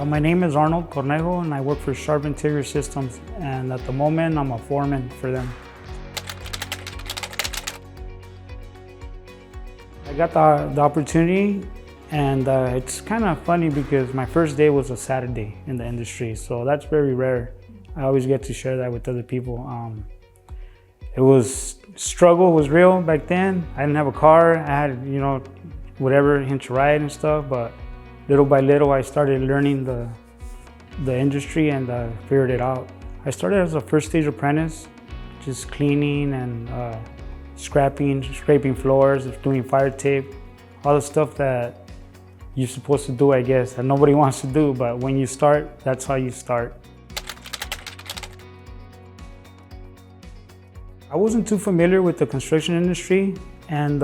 My name is Arnold Cornejo and I work for Sharpe Interior Systems, and at the moment I'm a foreman for them. I got the opportunity, and it's kind of funny because my first day was a Saturday in the industry, so that's very rare. I always get to share that with other people. Struggle was real back then. I didn't have a car. I had, whatever, hitch a ride and stuff, but little by little I started learning the industry and figured it out. I started as a first stage apprentice, just cleaning and scraping floors, doing fire tape, all the stuff that you're supposed to do, I guess, that nobody wants to do, but when you start, that's how you start. I wasn't too familiar with the construction industry, and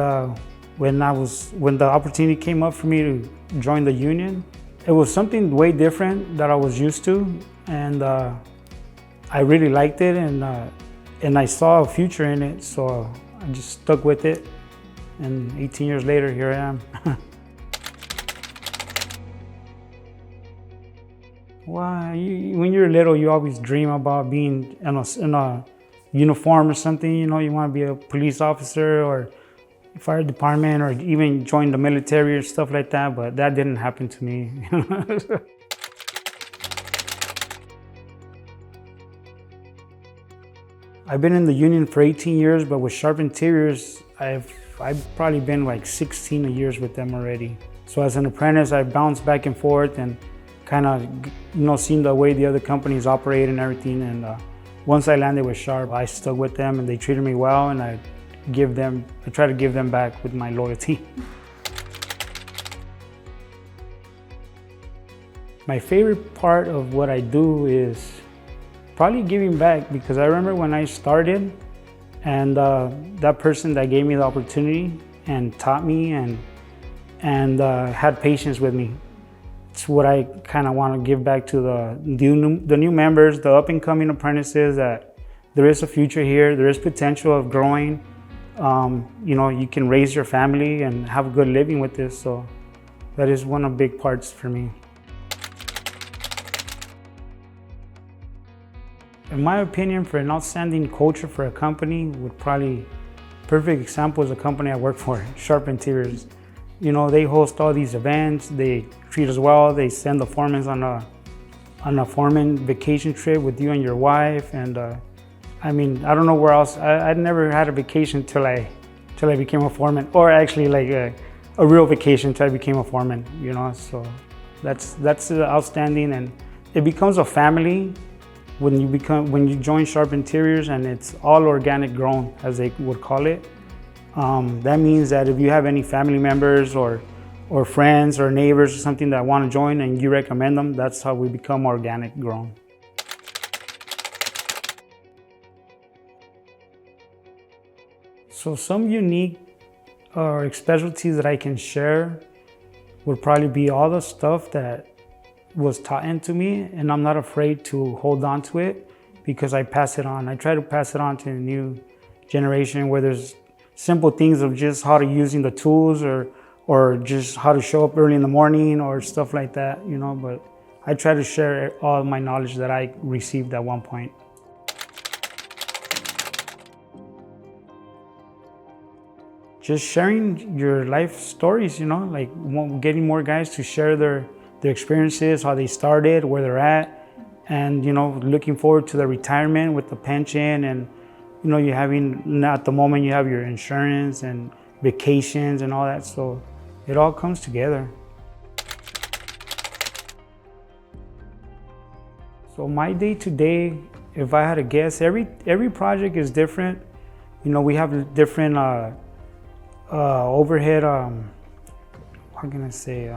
when the opportunity came up for me to join the union, it was something way different that I was used to, and I really liked it, and I saw a future in it, so I just stuck with it, and 18 years later, here I am. Well, when you're little, you always dream about being in a uniform or something. You want to be a police officer or fire department, or even join the military or stuff like that, but that didn't happen to me. I've been in the union for 18 years, but with Sharpe Interiors, I've probably been like 16 years with them already. So as an apprentice, I bounced back and forth and kind of, seen the way the other companies operate and everything. And once I landed with Sharpe, I stuck with them and they treated me well, and I try to give them back with my loyalty. My favorite part of what I do is probably giving back, because I remember when I started, and that person that gave me the opportunity and taught me and had patience with me. It's what I kind of want to give back to the new members, the up-and-coming apprentices, that there is a future here, there is potential of growing. You can raise your family and have a good living with this, so that is one of the big parts for me. In my opinion, for an outstanding culture for a company, would probably, perfect example is a company I work for, Sharpe Interiors. They host all these events, they treat us well, they send the foremans on a foreman vacation trip with you and your wife, and I don't know where else. I'd never had a vacation till I became a foreman, or actually like a real vacation till I became a foreman, so that's outstanding, and it becomes a family when you join Sharpe Interiors, and it's all organic grown, as they would call it. That means that if you have any family members or friends or neighbors or something that want to join and you recommend them, that's how we become organic grown. So some unique or specialties that I can share would probably be all the stuff that was taught into me, and I'm not afraid to hold on to it because I pass it on. I try to pass it on to the new generation, where there's simple things of just how to using the tools or just how to show up early in the morning or stuff like that, but I try to share all my knowledge that I received at one point. Just sharing your life stories, like getting more guys to share their experiences, how they started, where they're at, and looking forward to the retirement with the pension, and you're having, at the moment, you have your insurance and vacations and all that, so it all comes together. So my day-to-day, if I had to guess, every project is different. We have different overhead, how can I say,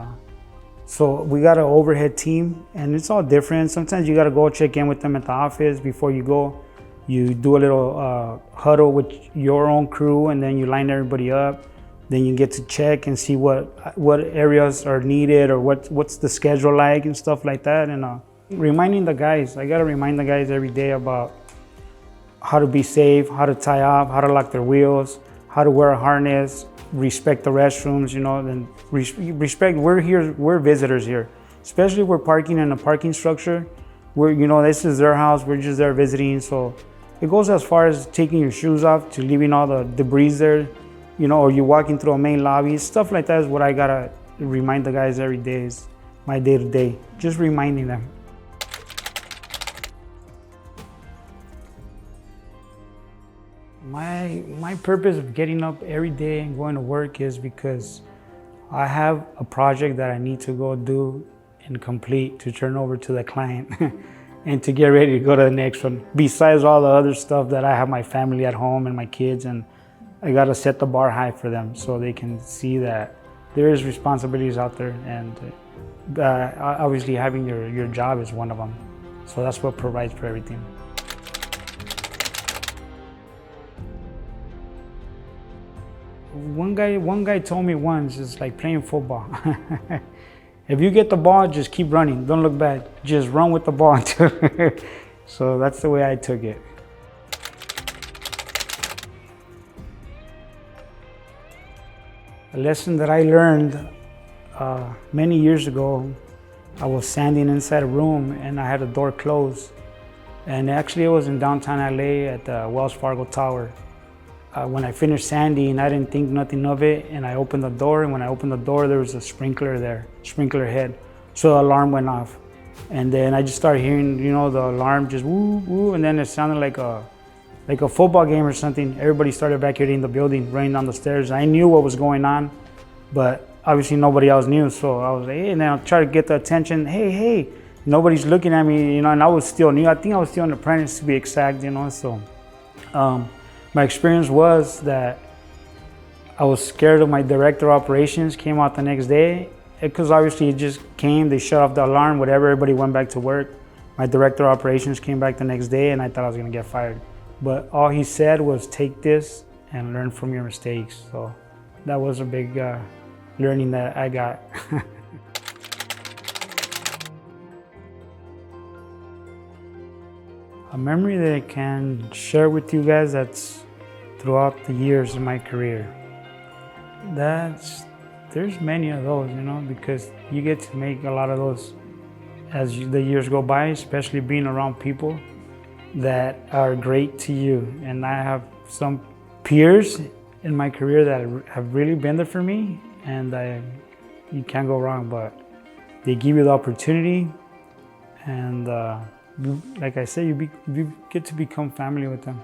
so we got an overhead team, and it's all different. Sometimes you got to go check in with them at the office before you go. You do a little huddle with your own crew, and then you line everybody up. Then you get to check and see what areas are needed, or what's the schedule like and stuff like that. And reminding the guys, I got to remind the guys every day about how to be safe, how to tie off, how to lock their wheels, how to wear a harness, respect the restrooms, and respect, we're here, we're visitors here. especially if we're parking in a parking structure. This is their house, we're just there visiting. So it goes as far as taking your shoes off to leaving all the debris there, or you're walking through a main lobby. Stuff like that is what I gotta remind the guys every day, is my day to day, just reminding them. My purpose of getting up every day and going to work is because I have a project that I need to go do and complete to turn over to the client and to get ready to go to the next one. Besides all the other stuff that I have my family at home and my kids, and I gotta set the bar high for them so they can see that there is responsibilities out there, and obviously having your job is one of them. So that's what provides for everything. One guy told me once, it's like playing football. If you get the ball, just keep running. Don't look back. Just run with the ball. So that's the way I took it. A lesson that I learned many years ago, I was sanding inside a room and I had the door closed. And actually it was in downtown LA at the Wells Fargo Tower. When I finished sanding, I didn't think nothing of it, and I opened the door, and when I opened the door, there was a sprinkler there, sprinkler head. So the alarm went off. And then I just started hearing, the alarm just woo, woo, and then it sounded like a football game or something. Everybody started evacuating the building, running down the stairs. I knew what was going on, but obviously nobody else knew. So I was like, hey, and then I'll try to get the attention. Hey, nobody's looking at me, and I was still new. I think I was still an apprentice, to be exact, so. My experience was that I was scared of my director of operations. Came out the next day, because obviously it just came, they shut off the alarm, whatever, everybody went back to work. My director of operations came back the next day, and I thought I was gonna get fired. But all he said was, take this and learn from your mistakes. So that was a big learning that I got. A memory that I can share with you guys that's throughout the years of my career. There's many of those, because you get to make a lot of those as the years go by, especially being around people that are great to you. And I have some peers in my career that have really been there for me, and you can't go wrong, but they give you the opportunity, and like I said, you get to become family with them.